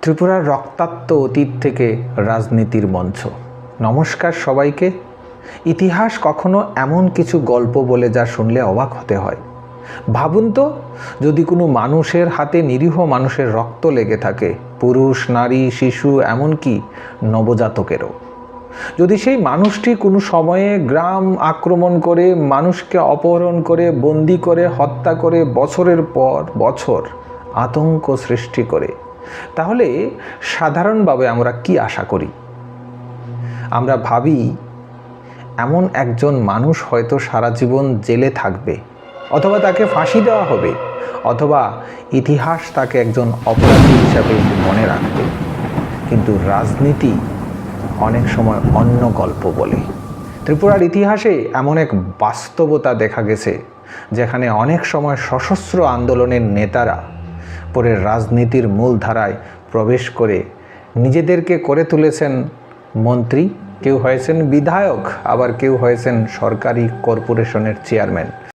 ত্রিপুরার রক্তাক্ত অতীত থেকে রাজনীতির মঞ্চ। নমস্কার সবাইকে। ইতিহাস কখনো এমন কিছু গল্প বলে যা শুনলে অবাক হতে হয়। ভাবুন তো, যদি কোনো মানুষের হাতে নিরীহ মানুষের রক্ত লেগে থাকে, পুরুষ, নারী, শিশু, এমনকি নবজাতকেরও, যদি সেই মানুষটি কোনো সময়ে গ্রাম আক্রমণ করে, মানুষকে অপহরণ করে, বন্দি করে, হত্যা করে, বছরের পর বছর আতঙ্ক সৃষ্টি করে, তাহলে সাধারণভাবে আমরা কি আশা করি? আমরা ভাবি এমন একজন মানুষ হয়তো সারা জীবন জেলে থাকবে, অথবা তাকে ফাঁসি দেওয়া হবে, অথবা ইতিহাস তাকে একজন অপরাধী হিসাবে মনে রাখবে। কিন্তু রাজনীতি অনেক সময় অন্য গল্প বলে। ত্রিপুরার ইতিহাসে এমন এক বাস্তবতা দেখা গেছে, যেখানে অনেক সময় সশস্ত্র আন্দোলনের নেতারা পরে রাজনীতির মূলধারায় প্রবেশ করে নিজেদেরকে করে তুলেছেন মন্ত্রী, কেউ হয়েছেন বিধায়ক, আবার কেউ হয়েছেন সরকারি কর্পোরেশনের চেয়ারম্যান।